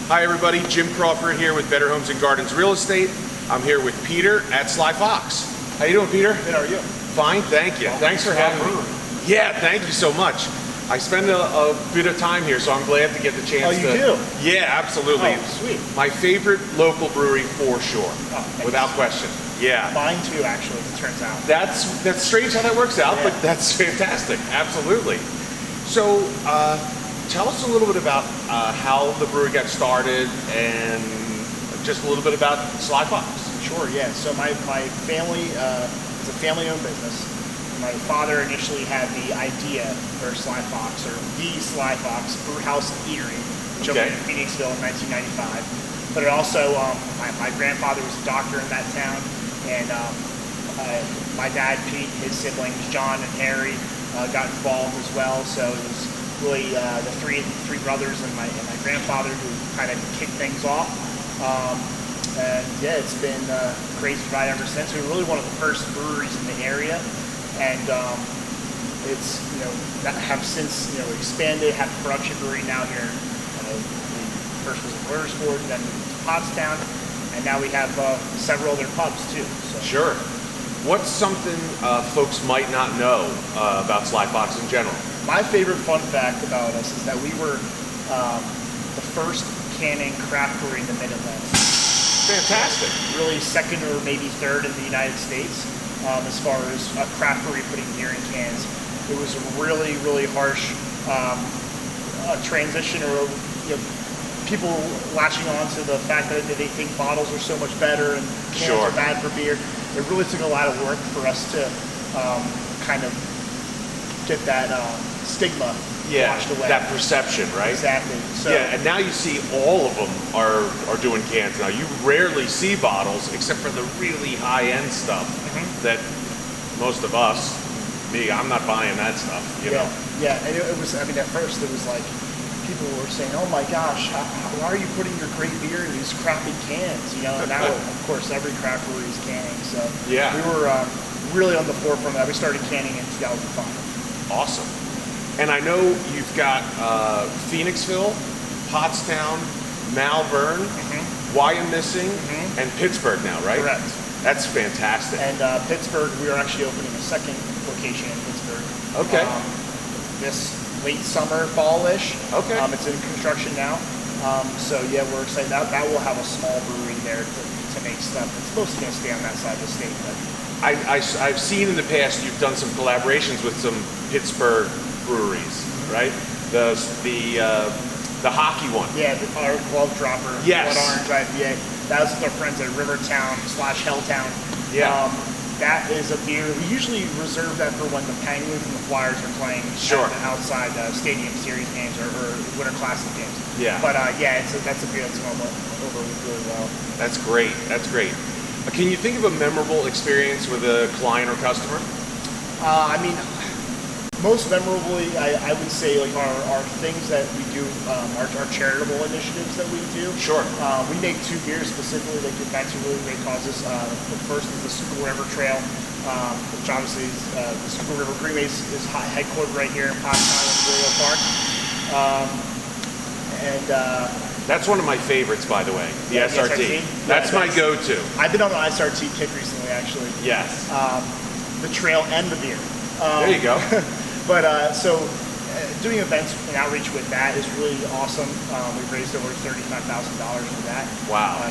Hi everybody, Jim Crawford here with Better Homes and Gardens Real Estate. I'm here with Peter at Sly Fox. How you doing, Peter? Good, how are you? Fine, thank you. Thanks for having me. Yeah, thank you so much. I spend a bit of time here, so I'm glad to get the chance to... Oh, you do? Yeah, absolutely. Oh, sweet. My favorite local brewery for sure, without question. Yeah. Mine too, actually, it turns out. That's strange how that works out, Yeah. but that's fantastic. Absolutely. So, tell us a little bit about how the brewery got started and just a little bit about Sly Fox. Sure, yeah. So my family is a family-owned business. My father initially had the idea for Sly Fox, or the Sly Fox Brew House and Eatery, which opened in Phoenixville in 1995. But it also, my grandfather was a doctor in that town, and my dad, Pete, his siblings, John and Harry, got involved as well. So it was really the three brothers and my grandfather who kind of kicked things off. And yeah, it's been a crazy ride ever since. We were really one of the first breweries in the area, and it's have since expanded, have a production brewery now here. First was in Royersford, then Pottstown, and now we have several other pubs too. So. Sure. What's something folks might not know about Sly Fox in general? My favorite fun fact about us is that we were the first canning craft brewery in the Mid-Atlantic. Fantastic. Really second or maybe third in the United States as far as a craft brewery putting beer in cans. It was a really, really harsh transition, or people latching on to the fact that they think bottles are so much better and cans are bad for beer. It really took a lot of work for us to kind of get that stigma washed away. That perception, right? Exactly. So, yeah, and now you see all of them are doing cans now. You rarely see bottles except for the really high-end stuff that most of us, me, I'm not buying that stuff, you know? Yeah, and it was, at first it was like, people were saying, oh my gosh, why are you putting your great beer in these crappy cans? And now, of course, every craft brewery is canning. So we were really on the forefront of that. We started canning in 2005. Awesome. And I know you've got Phoenixville, Pottstown, Malvern, Wyomissing, and Pittsburgh now, right? Correct. That's fantastic. And Pittsburgh, we are actually opening a second location in Pittsburgh. Okay. This late summer, fall-ish. Okay. It's in construction now. So yeah, we're excited. That will have a small brewery there to make stuff. It's mostly going to stay on that side of the state. But I've seen in the past you've done some collaborations with some Pittsburgh breweries, right? The hockey one. Yeah, our glove dropper. Yes. Blood Orange IPA. That was with our friends at Rivertown/Helltown. Yeah. That is a beer. We usually reserve that for when the Penguins and the Flyers are playing outside stadium series games or Winter Classic games. Yeah. But that's a beer that's going over really well. That's great. That's great. Can you think of a memorable experience with a client or customer? Most memorably, I would say like our things that we do, our charitable initiatives that we do. Sure. We make two beers specifically that get back to really great causes. The first is the Schuylkill River Trail, which obviously is the Schuylkill River Greenway is headquartered right here in Pottstown in Royal Park. That's one of my favorites, by the way, the SRT. That's my go-to. I've been on an SRT kick recently, actually. Yes. The trail and the beer. There you go. But doing events and outreach with that is really awesome. We've raised over $35,000 for that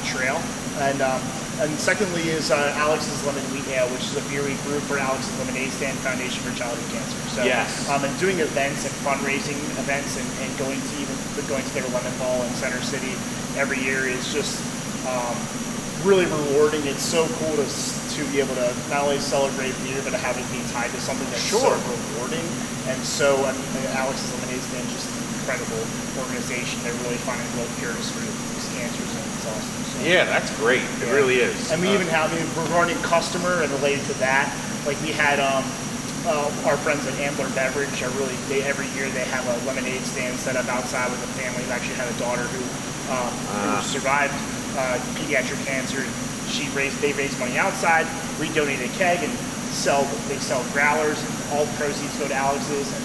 trail. And secondly is Alex's Lemon Wheat Ale, which is a beer we brew for Alex's Lemonade Stand Foundation for Childhood Cancer. So, and doing events and fundraising events and going to their lemon ball in Center City every year is just really rewarding. It's so cool to be able to not only celebrate beer, but to have it be tied to something that's so rewarding. And so, Alex's Lemonade Stand is just an incredible organization. They're really finding real cures for these cancers, and it's awesome. So, yeah, that's great. It really is. And we even have, regarding customer and related to that, like we had our friends at Ambler Beverage are every year they have a lemonade stand set up outside with a family. They actually had a daughter who survived pediatric cancer. They raised money outside. We donate a keg and they sell growlers, and all the proceeds go to Alex's. And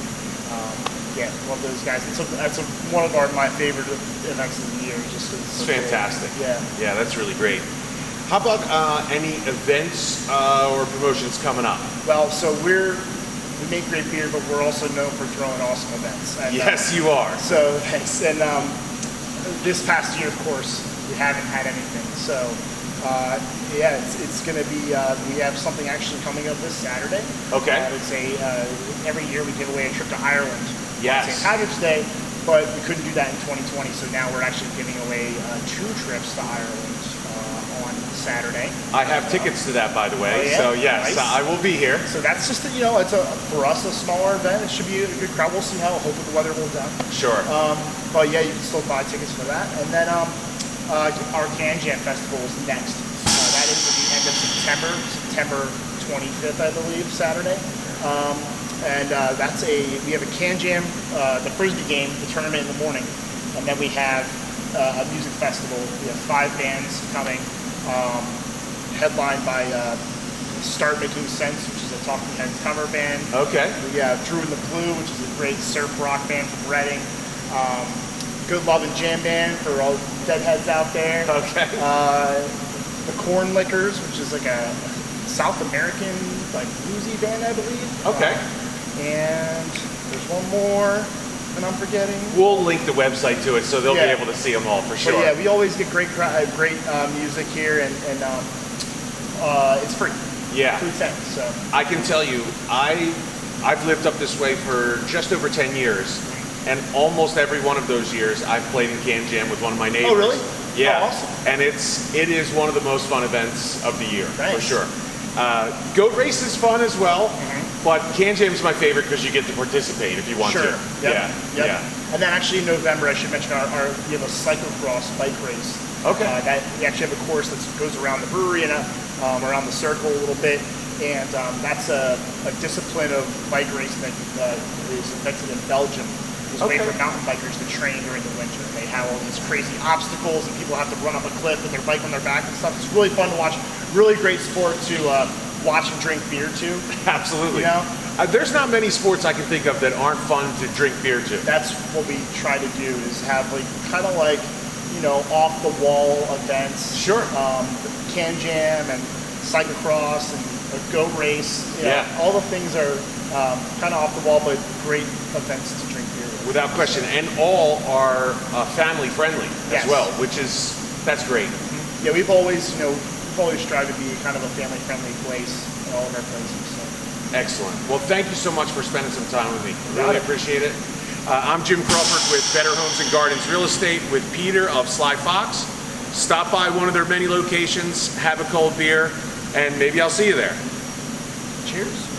Yeah, love those guys. That's one of my favorite events of the year. Just It's fantastic. Yeah. Yeah, that's really great. How about any events or promotions coming up? Well, so we make great beer, but we're also known for throwing awesome events. And, Yes, you are. So thanks. And this past year, of course, we haven't had anything. So yeah, it's going to be. We have something actually coming up this Saturday. Okay. It's every year we give away a trip to Ireland. Yes. On St. Patrick's Day, but we couldn't do that in 2020. So now we're actually giving away 2 trips to Ireland on Saturday. I have tickets to that, by the way. Oh, yeah? So yes, Nice. I will be here. So that's just it's for us a smaller event. It should be a good crowd. We'll see how. Hopefully the weather holds out. Sure. But yeah, you can still buy tickets for that. And then our Can Jam Festival is next. That is at the end of September 25th, I believe, Saturday. And we have a Can Jam, the Frisbee game, the tournament in the morning, and then we have a music festival. We have 5 bands coming, headlined by Start Making Sense, which is a Talking Heads cover band. Okay. We have Drew and the Blue, which is a great surf rock band from Reading. Good Love and Jam Band for all deadheads out there. Okay. The Corn Lickers, which is like a South American bluesy band, I believe. Okay. And there's one more that I'm forgetting. We'll link the website to it so they'll be able to see them all for sure. But yeah, we always get great music here, and it's free. Yeah. Free thing. So I can tell you, I've lived up this way for just over 10 years, and almost every one of those years I've played in Can Jam with one of my neighbors. Oh, really? Yeah. Oh, awesome. And it is one of the most fun events of the year, Thanks. for sure. Goat race is fun as well, but Can Jam is my favorite because you get to participate if you want to. Yep. Yeah. Yep. Yeah. And then actually in November, I should mention we have a cyclocross bike race. Okay. That we actually have a course that goes around the brewery and around the circle a little bit, and that's a discipline of bike racing that is invented in Belgium. It's a way for mountain bikers to train during the winter. They have all these crazy obstacles, and people have to run up a cliff with their bike on their back and stuff. It's really fun to watch. Really great sport to watch and drink beer to. Absolutely. You know? There's not many sports I can think of that aren't fun to drink beer to. That's what we try to do, is have kind of off the wall events. Sure. Can Jam and cyclocross and a go race. Yeah. All the things are kind of off the wall, but great events to drink beer with. Without question, and all are family friendly as well, that's great. Mm-hmm. Yeah, we've always strived to be kind of a family friendly place in all of our places. So. Excellent. Well, thank you so much for spending some time with me. Really appreciate it. I'm Jim Crawford with Better Homes and Gardens Real Estate with Peter of Sly Fox. Stop by one of their many locations, have a cold beer, and maybe I'll see you there. Cheers.